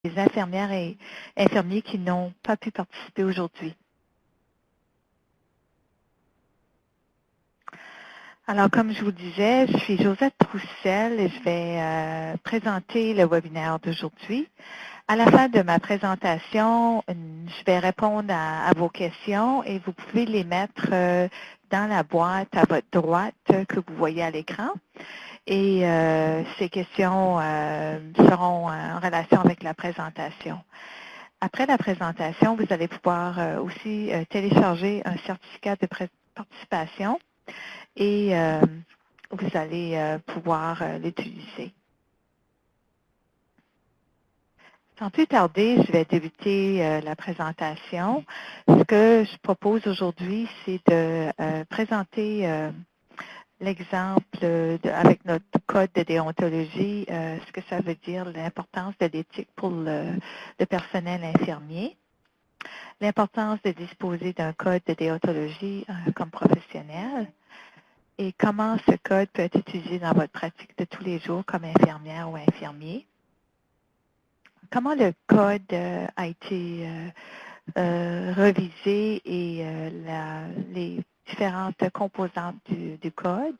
infirmières et infirmiers qui n'ont pas pu participer aujourd'hui. Alors, comme je vous disais, je suis Josette Roussel et je vais présenter le webinaire d'aujourd'hui. À la fin de ma présentation, je vais répondre à vos questions et vous pouvez les mettre dans la boîte à votre droite que vous voyez à l'écran. Et ces questions seront en relation avec la présentation. Après la présentation, vous allez pouvoir aussi télécharger un certificat de participation et vous allez pouvoir l'utiliser. Sans plus tarder, je vais débuter la présentation. Ce que je propose aujourd'hui, c'est de présenter l'exemple avec notre code de déontologie, ce que ça veut dire, l'importance de l'éthique pour le personnel infirmier, l'importance de disposer d'un code de déontologie comme professionnel et comment ce code peut être utilisé dans votre pratique de tous les jours comme infirmière ou infirmier. Comment le code a été revisé et les différentes composantes du code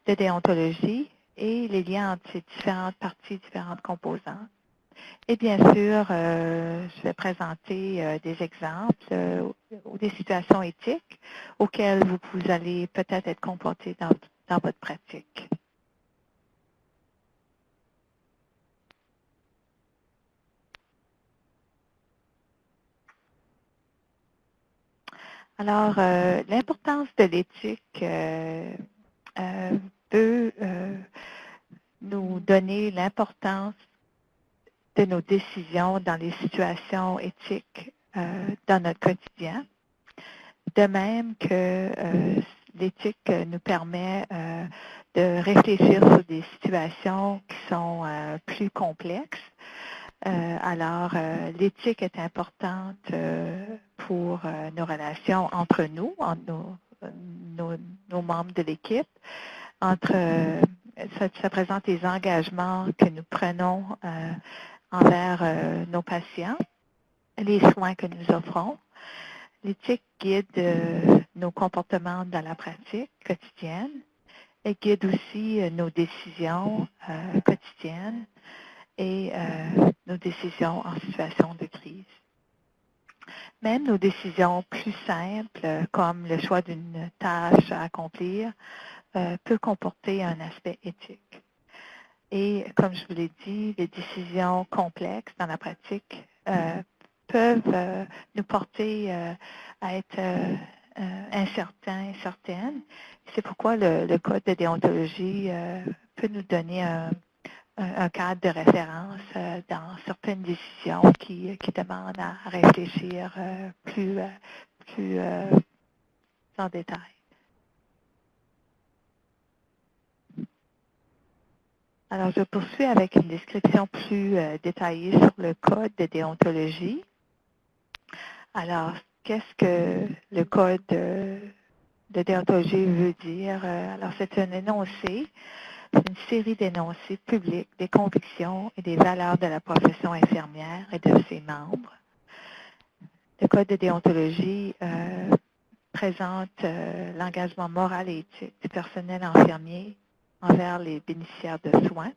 de déontologie et les liens entre ces différentes parties, différentes composantes. Et bien sûr, je vais présenter des exemples ou des situations éthiques auxquelles vous allez peut-être être confrontés dans votre pratique. Alors, l'importance de l'éthique peut nous donner l'importance de nos décisions dans les situations éthiques dans notre quotidien. De même que l'éthique nous permet de réfléchir sur des situations qui sont plus complexes. Alors, l'éthique est importante pour nos relations entre nous, entre nos membres de l'équipe, ça présente les engagements que nous prenons envers nos patients, les soins que nous offrons. L'éthique guide nos comportements dans la pratique quotidienne. Elle guide aussi nos décisions quotidiennes et nos décisions en situation de crise. Même nos décisions plus simples, comme le choix d'une tâche à accomplir, peut comporter un aspect éthique. Et comme je vous l'ai dit, les décisions complexes dans la pratique peuvent nous porter à être incertains, incertaines. C'est pourquoi le code de déontologie peut nous donner un cadre de référence dans certaines décisions qui demandent à réfléchir plus en détail. Alors, je poursuis avec une description plus détaillée sur le code de déontologie. Alors, qu'est-ce que le code de déontologie veut dire? Alors, c'est un énoncé, c'est une série d'énoncés publics des convictions et des valeurs de la profession infirmière et de ses membres. Le code de déontologie présente l'engagement moral et éthique du personnel infirmier envers les bénéficiaires de soins.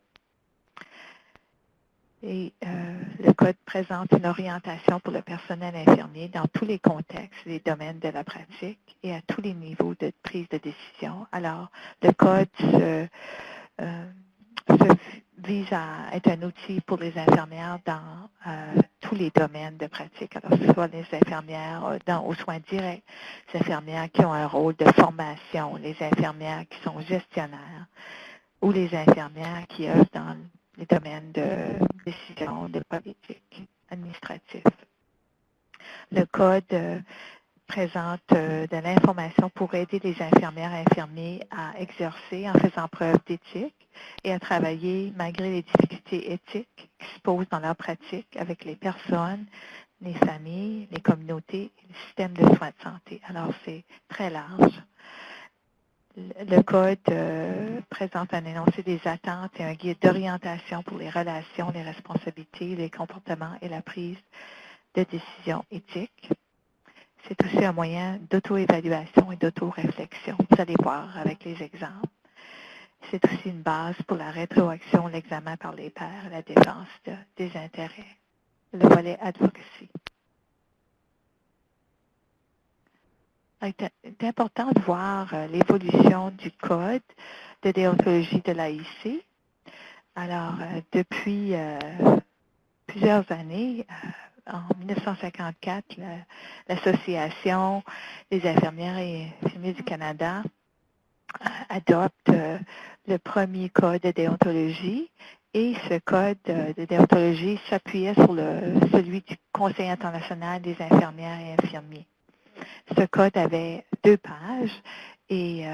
Et le code présente une orientation pour le personnel infirmier dans tous les contextes, les domaines de la pratique et à tous les niveaux de prise de décision. Alors, le code vise à être un outil pour les infirmières dans tous les domaines de pratique. Alors, que ce soit les infirmières aux soins directs, les infirmières qui ont un rôle de formation, les infirmières qui sont gestionnaires ou les infirmières qui œuvrent dans les domaines de décision, de politique administrative. Le code présente de l'information pour aider les infirmières et infirmiers à exercer en faisant preuve d'éthique et à travailler malgré les difficultés éthiques qui se posent dans leur pratique avec les personnes, les familles, les communautés et le système de soins de santé. Alors, c'est très large. Le code présente un énoncé des attentes et un guide d'orientation pour les relations, les responsabilités, les comportements et la prise de décisions éthiques. C'est aussi un moyen d'auto-évaluation et d'auto-réflexion. Vous allez voir avec les exemples. C'est aussi une base pour la rétroaction, l'examen par les pairs, la défense des intérêts. Le volet advocacy. C'est important de voir l'évolution du code de déontologie de l'AIC. Alors, depuis plusieurs années, en 1954, l'Association des infirmières et infirmiers du Canada adopte le premier code de déontologie et ce code de déontologie s'appuyait sur celui du Conseil international des infirmières et infirmiers. Ce code avait 2 pages et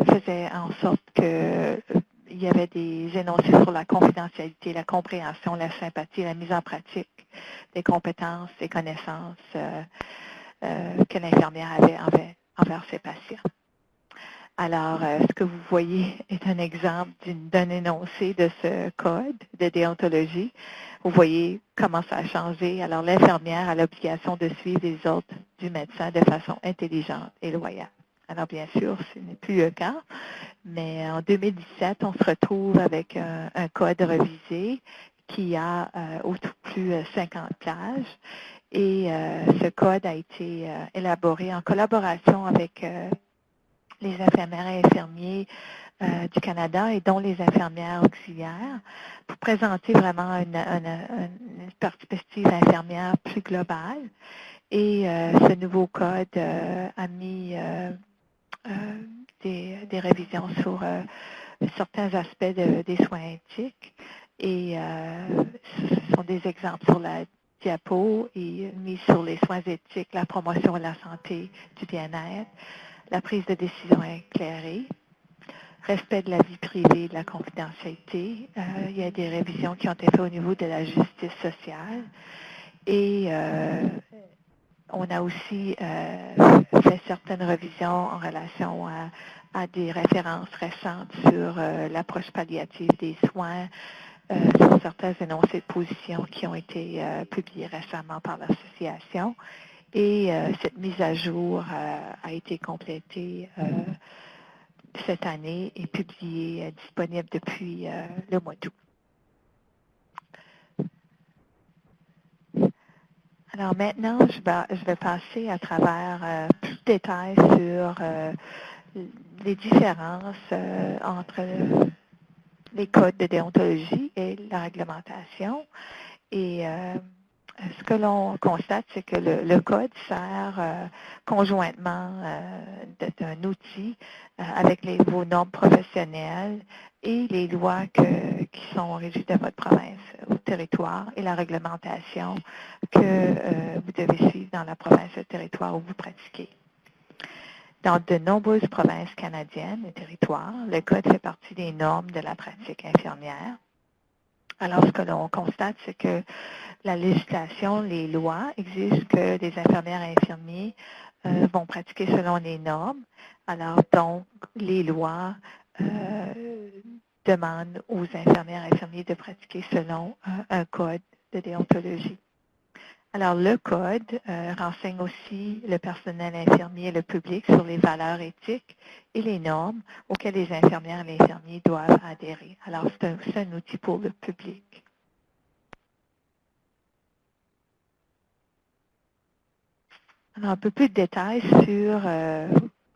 faisait en sorte que il y avait des énoncés sur la confidentialité, la compréhension, la sympathie, la mise en pratique des compétences et connaissances que l'infirmière avait envers ses patients. Alors, ce que vous voyez est un exemple d'un énoncé de ce code de déontologie. Vous voyez comment ça a changé. Alors, l'infirmière a l'obligation de suivre les ordres du médecin de façon intelligente et loyale. Alors, bien sûr, ce n'est plus le cas, mais en 2017, on se retrouve avec un code révisé qui a au tout plus 50 pages. Et ce code a été élaboré en collaboration avec les infirmières et infirmiers du Canada et dont les infirmières auxiliaires pour présenter vraiment une perspective infirmière plus globale. Et ce nouveau code a mis des révisions sur certains aspects des soins éthiques et ce sont des exemples sur la diapo et mis sur les soins éthiques, la promotion de la santé, du bien-être, la prise de décision éclairée, respect de la vie privée, de la confidentialité. Il y a des révisions qui ont été faites au niveau de la justice sociale et on a aussi fait certaines révisions en relation à des références récentes sur l'approche palliative des soins, sur certains énoncés de position qui ont été publiés récemment par l'association. Et cette mise à jour a été complétée cette année et publiée, disponible depuis le mois d'août. Alors maintenant, je vais passer à travers plus de détails sur les différences entre les codes de déontologie et la réglementation. Et ce que l'on constate, c'est que le code sert conjointement d'un outil avec vos normes professionnelles et les lois qui sont régies de votre province ou territoire et la réglementation que vous devez suivre dans la province ou le territoire où vous pratiquez. Dans de nombreuses provinces canadiennes et territoires, le code fait partie des normes de la pratique infirmière. Alors, ce que l'on constate, c'est que la législation, les lois exigent que les infirmières et infirmiers vont pratiquer selon les normes. Alors, donc, les lois demandent aux infirmières et infirmiers de pratiquer selon un code de déontologie. Alors, le code renseigne aussi le personnel infirmier et le public sur les valeurs éthiques et les normes auxquelles les infirmières et les infirmiers doivent adhérer. Alors, c'est un outil pour le public. Alors, un peu plus de détails sur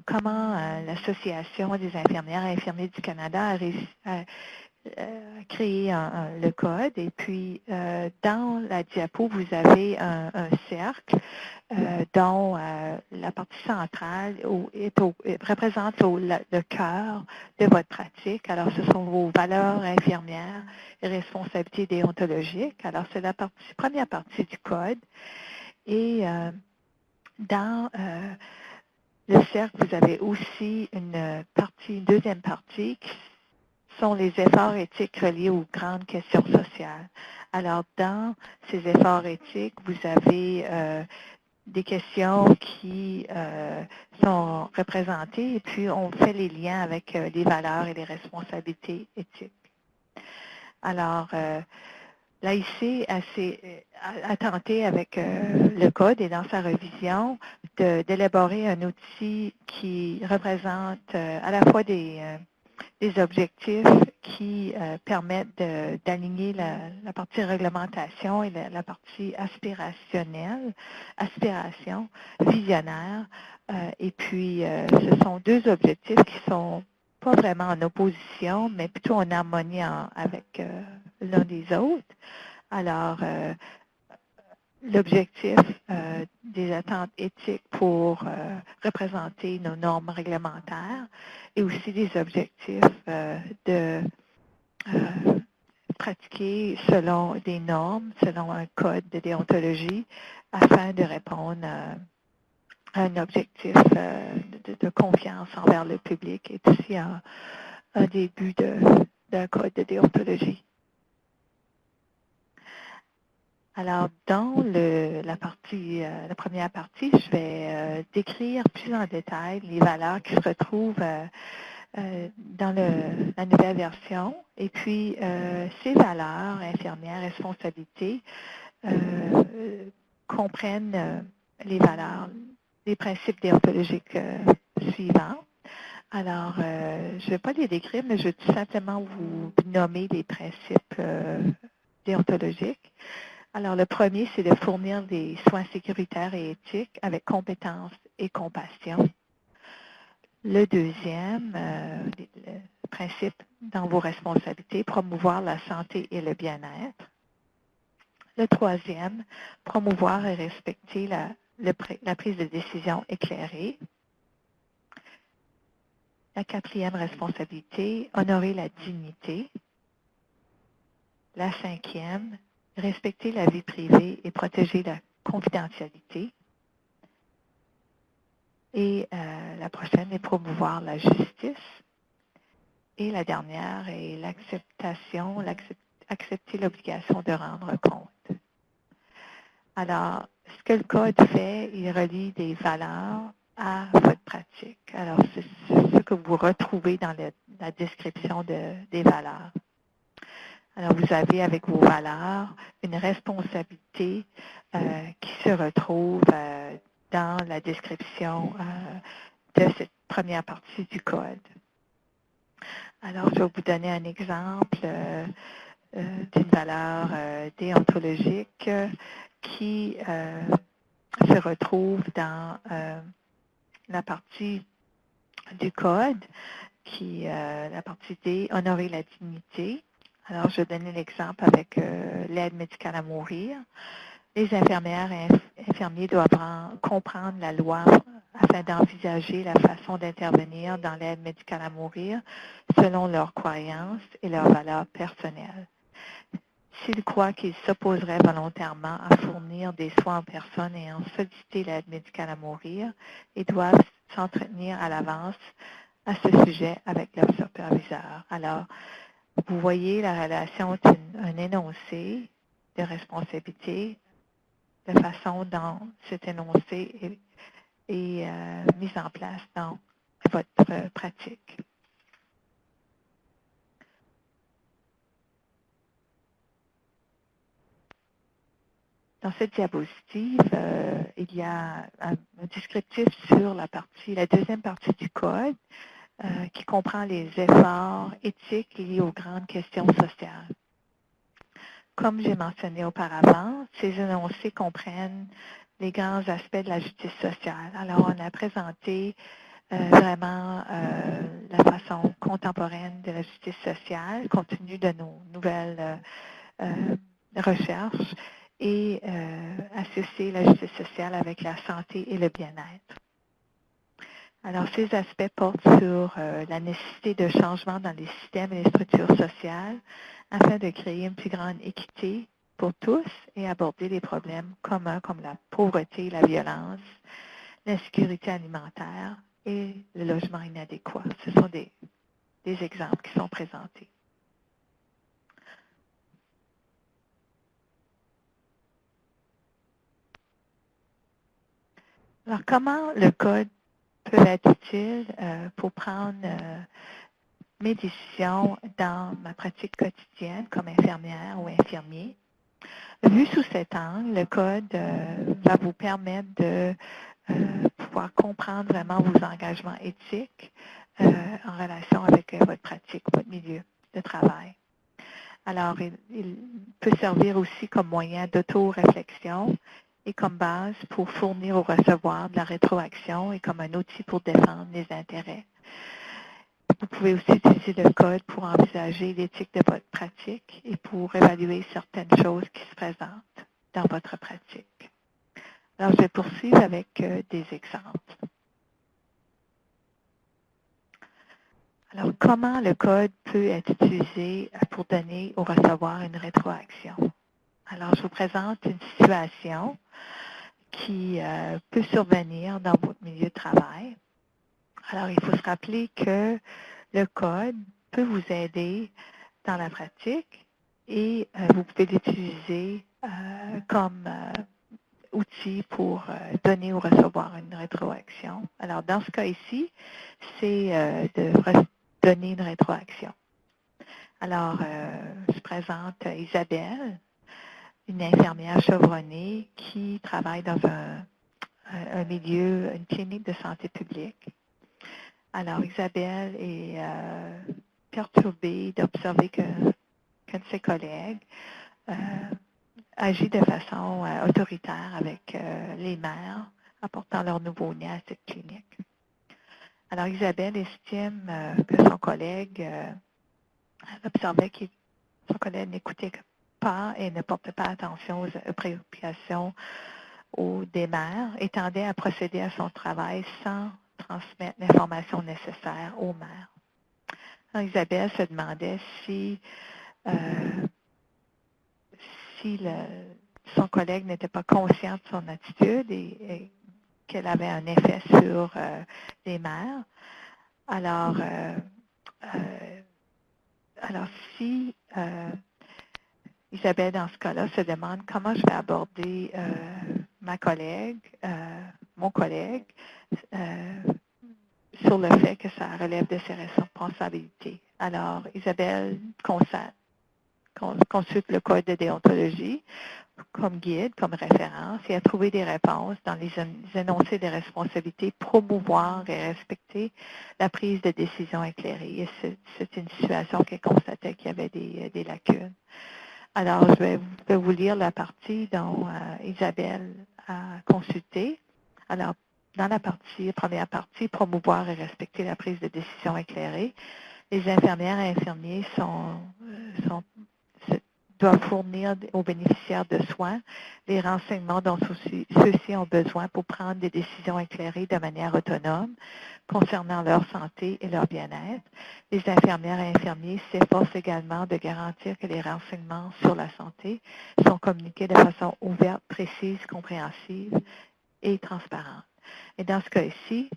comment l'Association des infirmières et infirmiers du Canada a créé le code. Et puis, dans la diapo, vous avez un cercle dont la partie centrale représente le cœur de votre pratique. Alors, ce sont vos valeurs infirmières et responsabilités déontologiques. Alors, c'est la première partie du code. Et dans le cercle, vous avez aussi une deuxième partie qui sont les efforts éthiques reliés aux grandes questions sociales. Alors, dans ces efforts éthiques, vous avez des questions qui sont représentées et puis on fait les liens avec les valeurs et les responsabilités éthiques. Alors, l'AIC a tenté avec le Code et dans sa révision d'élaborer un outil qui représente à la fois des objectifs qui permettent d'aligner la partie réglementation et la partie aspiration, visionnaire. Et puis, ce sont deux objectifs qui sont pas vraiment en opposition, mais plutôt en harmonie avec l'un des autres. Alors, l'objectif des attentes éthiques pour représenter nos normes réglementaires et aussi des objectifs de pratiquer selon des normes, selon un code de déontologie, afin de répondre à un objectif de confiance envers le public et aussi un début d'un code de déontologie. Alors, dans la première partie, je vais décrire plus en détail les valeurs qui se retrouvent dans la nouvelle version. Et puis, ces valeurs, infirmières, responsabilités, comprennent les valeurs, les principes déontologiques suivants. Alors, je ne vais pas les décrire, mais je vais tout simplement vous nommer les principes déontologiques. Alors, le premier, c'est de fournir des soins sécuritaires et éthiques avec compétence et compassion. Le deuxième, le principe dans vos responsabilités, promouvoir la santé et le bien-être. Le troisième, promouvoir et respecter la prise de décision éclairée. La quatrième responsabilité, honorer la dignité. La cinquième, respecter la vie privée et protéger la confidentialité. Et la prochaine est promouvoir la justice. Et la dernière est l'acceptation, accepter l'obligation de rendre compte. Alors, ce que le Code fait, il relie des valeurs à votre pratique. Alors, c'est ce que vous retrouvez dans la description des valeurs. Alors, vous avez avec vos valeurs une responsabilité qui se retrouve dans la description de cette première partie du Code. Alors, je vais vous donner un exemple d'une valeur déontologique qui se retrouve dans la partie du Code, la partie D, honorer la dignité. Alors, je vais donner l'exemple avec l'aide médicale à mourir. Les infirmières et infirmiers doivent comprendre la loi afin d'envisager la façon d'intervenir dans l'aide médicale à mourir selon leurs croyances et leurs valeurs personnelles. S'ils croient qu'ils s'opposeraient volontairement à fournir des soins aux personnes ayant sollicité l'aide médicale à mourir, ils doivent s'entretenir à l'avance à ce sujet avec leur superviseur. Alors, vous voyez la relation entre un énoncé de responsabilité, de façon dont cet énoncé est mis en place dans votre pratique. Dans cette diapositive, il y a un descriptif sur la deuxième partie du Code qui comprend les efforts éthiques liés aux grandes questions sociales. Comme j'ai mentionné auparavant, ces énoncés comprennent les grands aspects de la justice sociale. Alors, on a présenté vraiment la façon contemporaine de la justice sociale, compte tenu de nos nouvelles recherches, et associer la justice sociale avec la santé et le bien-être. Alors, ces aspects portent sur la nécessité de changement dans les systèmes et les structures sociales afin de créer une plus grande équité pour tous et aborder des problèmes communs comme la pauvreté, la violence, l'insécurité alimentaire et le logement inadéquat. Ce sont des exemples qui sont présentés. Alors, comment le code peut être utile pour prendre mes décisions dans ma pratique quotidienne comme infirmière ou infirmier? Vu sous cet angle, le code va vous permettre de pouvoir comprendre vraiment vos engagements éthiques en relation avec votre pratique, votre milieu de travail. Alors, il peut servir aussi comme moyen d'auto-réflexion et comme base pour fournir ou recevoir de la rétroaction et comme un outil pour défendre les intérêts. Vous pouvez aussi utiliser le code pour envisager l'éthique de votre pratique et pour évaluer certaines choses qui se présentent dans votre pratique. Alors, je vais poursuivre avec des exemples. Alors, comment le code peut être utilisé pour donner ou recevoir une rétroaction? Alors, je vous présente une situation qui peut survenir dans votre milieu de travail. Alors, il faut se rappeler que le code peut vous aider dans la pratique et vous pouvez l'utiliser comme outil pour donner ou recevoir une rétroaction. Alors, dans ce cas ici, c'est de donner une rétroaction. Alors, je présente Isabelle, une infirmière chevronnée qui travaille dans un milieu, une clinique de santé publique. Alors, Isabelle est perturbée d'observer qu'un de ses collègues agit de façon autoritaire avec les mères apportant leur nouveau-né à cette clinique. Alors, Isabelle estime que son collègue observait que son collègue n'écoutait pas et ne portait pas attention aux préoccupations des mères et tendait à procéder à son travail sans transmettre l'information nécessaire aux mères. Alors, Isabelle se demandait si son collègue n'était pas conscient de son attitude et qu'elle avait un effet sur les mères. Alors si Isabelle, dans ce cas-là, se demande comment je vais aborder ma collègue, mon collègue, sur le fait que ça relève de ses responsabilités. Alors, Isabelle consulte le code de déontologie comme guide, comme référence, et a trouvé des réponses dans les énoncés de responsabilités, promouvoir et respecter la prise de décision éclairée. Et c'est une situation qui constatait qu'il y avait des lacunes. Alors, je vais vous lire la partie dont Isabelle a consulté. Alors, dans la première partie, promouvoir et respecter la prise de décision éclairée, les infirmières et infirmiers doivent fournir aux bénéficiaires de soins les renseignements dont ceux-ci ont besoin pour prendre des décisions éclairées de manière autonome concernant leur santé et leur bien-être. Les infirmières et infirmiers s'efforcent également de garantir que les renseignements sur la santé sont communiqués de façon ouverte, précise, compréhensive et transparente. Et dans ce cas ici,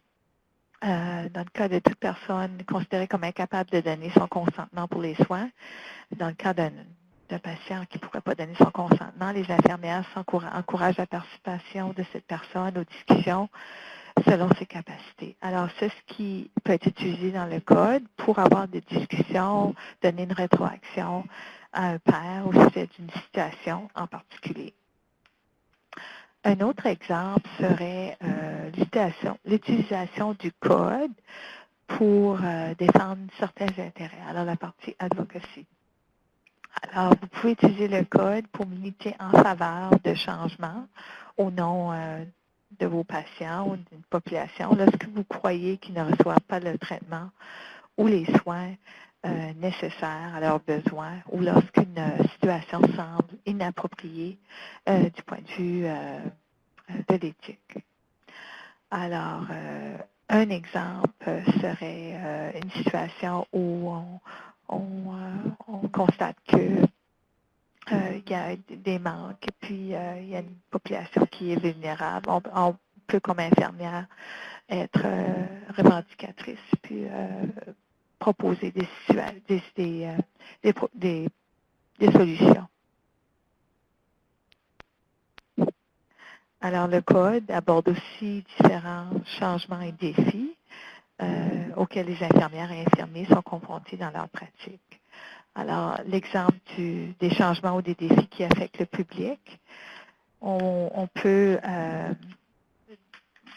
dans le cas de toute personne considérée comme incapable de donner son consentement pour les soins, dans le cas d'un patient qui ne pourrait pas donner son consentement, les infirmières encouragent la participation de cette personne aux discussions selon ses capacités. Alors, c'est ce qui peut être utilisé dans le code pour avoir des discussions, donner une rétroaction à un père au sujet d'une situation en particulier. Un autre exemple serait l'utilisation du code pour défendre certains intérêts. Alors, la partie advocacy. Alors, vous pouvez utiliser le code pour militer en faveur de changements au nom de vos patients ou d'une population lorsque vous croyez qu'ils ne reçoivent pas le traitement ou les soins nécessaires à leurs besoins ou lorsqu'une situation semble inappropriée du point de vue de l'éthique. Alors, un exemple serait une situation où on constate que il y a des manques, et puis il y a une population qui est vulnérable. On peut, comme infirmière, être revendicatrice, puis proposer des solutions. Alors, le code aborde aussi différents changements et défis auxquels les infirmières et infirmiers sont confrontés dans leur pratique. Alors, l'exemple des changements ou des défis qui affectent le public, on peut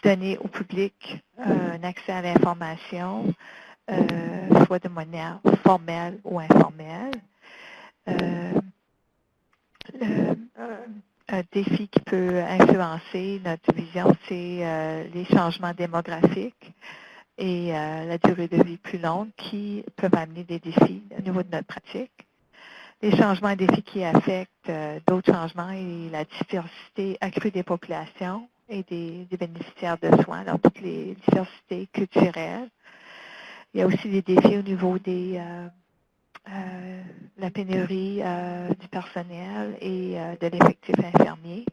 donner au public un accès à l'information, soit de manière formelle ou informelle. Un défi qui peut influencer notre vision, c'est les changements démographiques et la durée de vie plus longue qui peuvent amener des défis au niveau de notre pratique. Les changements et défis qui affectent d'autres changements et la diversité accrue des populations et des bénéficiaires de soins, alors toutes les diversités culturelles. Il y a aussi des défis au niveau la pénurie du personnel et de l'effectif infirmier,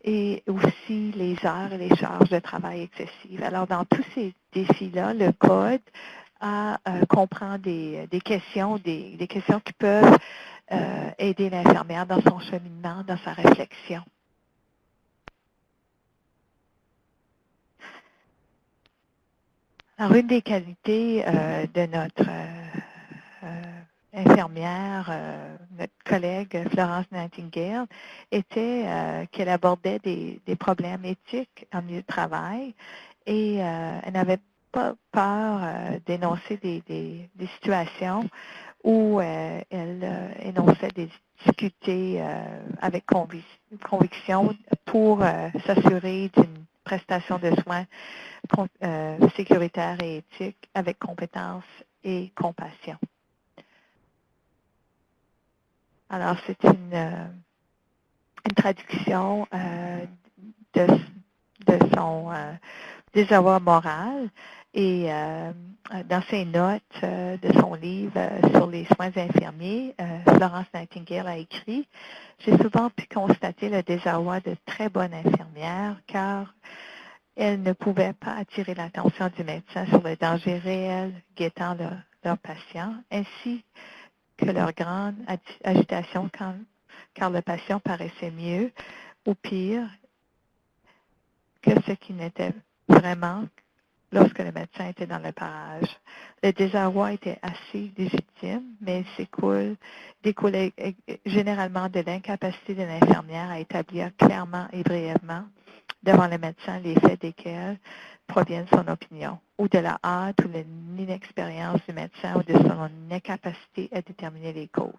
et aussi les heures et les charges de travail excessives. Alors, dans tous ces défis-là, le code comprend des questions qui peuvent aider l'infirmière dans son cheminement, dans sa réflexion. Alors, une des qualités de notre infirmière, notre collègue Florence Nightingale, était qu'elle abordait des problèmes éthiques en milieu de travail et elle n'avait pas peur d'énoncer des situations où elle énonçait des difficultés avec conviction pour s'assurer d'une prestation de soins sécuritaire et éthique avec compétence et compassion. Alors, c'est une traduction de son désarroi moral et dans ses notes de son livre sur les soins infirmiers, Florence Nightingale a écrit « J'ai souvent pu constater le désarroi de très bonnes infirmières car elles ne pouvaient pas attirer l'attention du médecin sur le danger réel guettant leurs patients, ainsi que leur grande agitation car le patient paraissait mieux ou pire que ce qui n'était vraiment lorsque le médecin était dans le parage. Le désarroi était assez légitime, mais il découlait généralement de l'incapacité de l'infirmière à établir clairement et brièvement devant le médecin les faits desquels proviennent son opinion, ou de la hâte ou de l'inexpérience du médecin ou de son incapacité à déterminer les causes.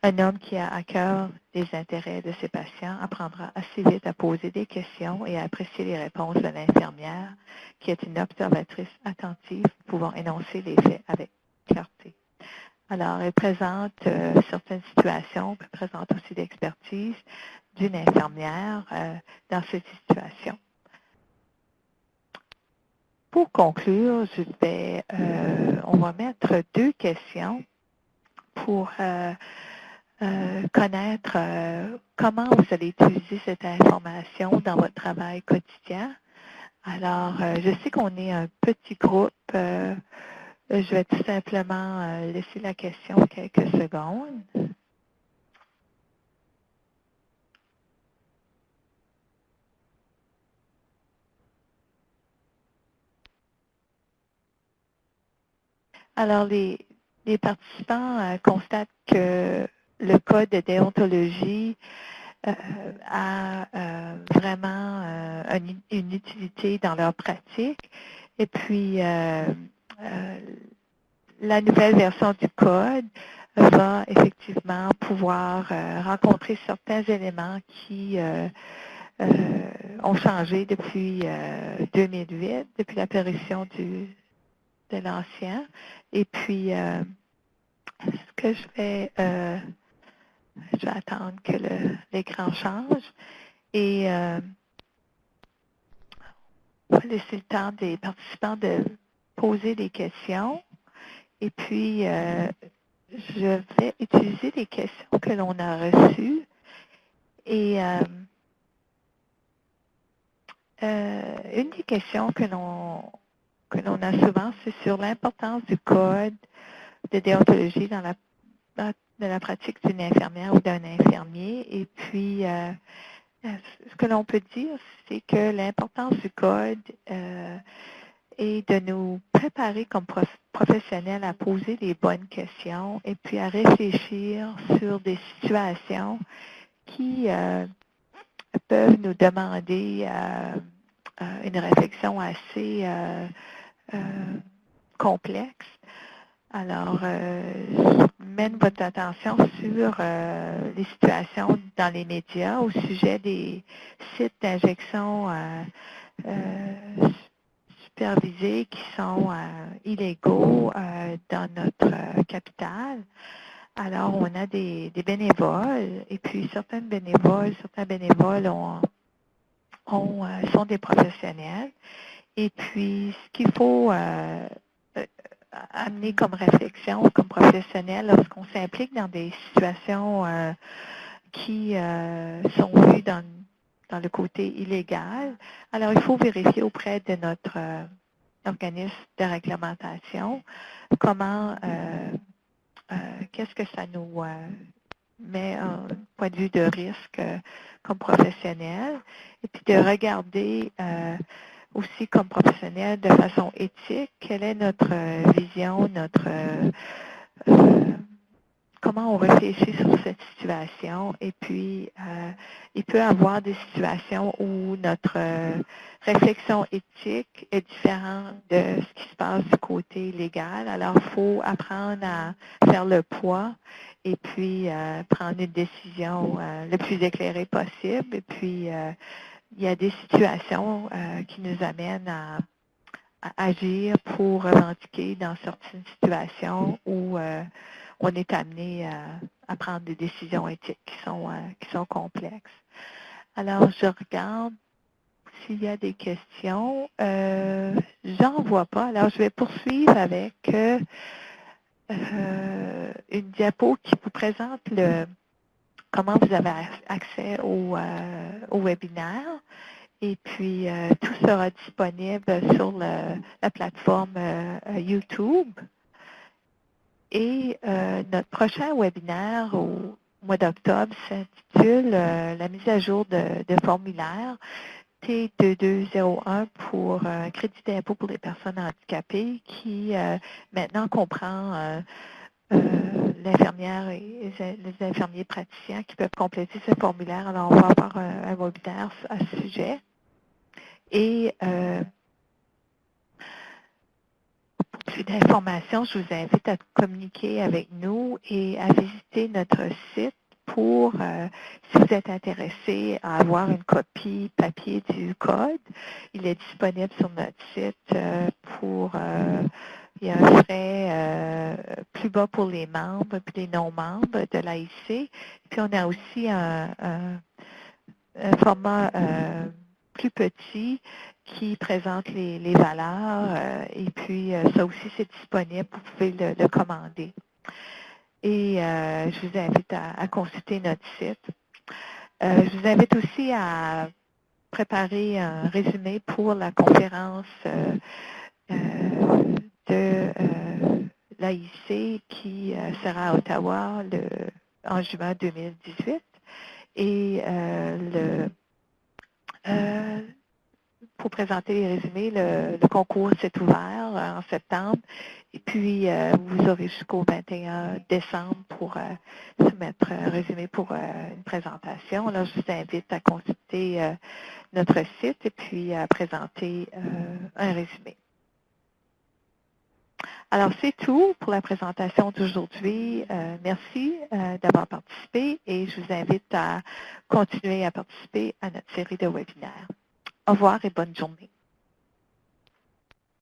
Un homme qui a à cœur les intérêts de ses patients apprendra assez vite à poser des questions et à apprécier les réponses de l'infirmière, qui est une observatrice attentive pouvant énoncer les faits avec clarté. Alors, elle présente certaines situations, elle présente aussi l'expertise d'une infirmière dans cette situation. Pour conclure, on va mettre 2 questions pour connaître comment vous allez utiliser cette information dans votre travail quotidien. Alors, je sais qu'on est un petit groupe. Je vais tout simplement laisser la question quelques secondes. Alors, les participants constatent que le code de déontologie a vraiment une utilité dans leur pratique. Et puis, la nouvelle version du code va effectivement pouvoir rencontrer certains éléments qui ont changé depuis 2008, depuis l'apparition de l'ancien. Et puis, ce que je vais attendre que l'écran change et on va laisser le temps des participants de poser des questions. Et puis, je vais utiliser les questions que l'on a reçues. Et une des questions que l'on a souvent, c'est sur l'importance du code de déontologie dans la pratique d'une infirmière ou d'un infirmier. Et puis, Ce que l'on peut dire, c'est que l'importance du code est de nous préparer comme professionnels à poser les bonnes questions et puis à réfléchir sur des situations qui peuvent nous demander une réflexion assez complexe. Alors, je mène votre attention sur les situations dans les médias au sujet des sites d'injection supervisés qui sont illégaux dans notre capitale. Alors, on a des bénévoles et puis certains bénévoles sont des professionnels. Et puis, ce qu'il faut amener comme réflexion, comme professionnel, lorsqu'on s'implique dans des situations qui sont vues dans le côté illégal, alors il faut vérifier auprès de notre organisme de réglementation comment, qu'est-ce que ça nous met un point de vue de risque comme professionnel, et puis de regarder aussi comme professionnel de façon éthique, quelle est notre vision, comment on réfléchit sur cette situation. Et puis, il peut y avoir des situations où notre réflexion éthique est différente de ce qui se passe du côté légal. Alors, il faut apprendre à faire le poids et puis prendre une décision le plus éclairée possible. Et puis, il y a des situations qui nous amènent à agir pour revendiquer dans certaines situations où on est amené à prendre des décisions éthiques qui sont complexes. Alors, je regarde s'il y a des questions. J'en vois pas. Alors, je vais poursuivre avec une diapo qui vous présente comment vous avez accès au webinaire. Et puis, tout sera disponible sur la plateforme YouTube. Et notre prochain webinaire au mois d'octobre s'intitule la mise à jour de formulaire T2201 pour crédit d'impôt pour les personnes handicapées qui maintenant comprend l'infirmière et les infirmiers praticiens qui peuvent compléter ce formulaire. Alors, on va avoir un webinaire à ce sujet. Et pour plus d'informations, je vous invite à communiquer avec nous et à visiter notre site pour, si vous êtes intéressé à avoir une copie papier du code. Il est disponible sur notre site il y a un frais plus bas pour les membres et les non-membres de l'AIC. Puis on a aussi un format plus petit qui présente les valeurs et puis ça aussi c'est disponible, vous pouvez le commander. Et je vous invite à consulter notre site. Je vous invite aussi à préparer un résumé pour la conférence de l'AIC qui sera à Ottawa en juin 2018. Et pour présenter les résumés, le concours s'est ouvert en septembre. Et puis, vous aurez jusqu'au 21 décembre pour soumettre un résumé pour une présentation. Alors, je vous invite à consulter notre site et puis à présenter un résumé. Alors, c'est tout pour la présentation d'aujourd'hui. Merci d'avoir participé et je vous invite à continuer à participer à notre série de webinaires. Au revoir et bonne journée.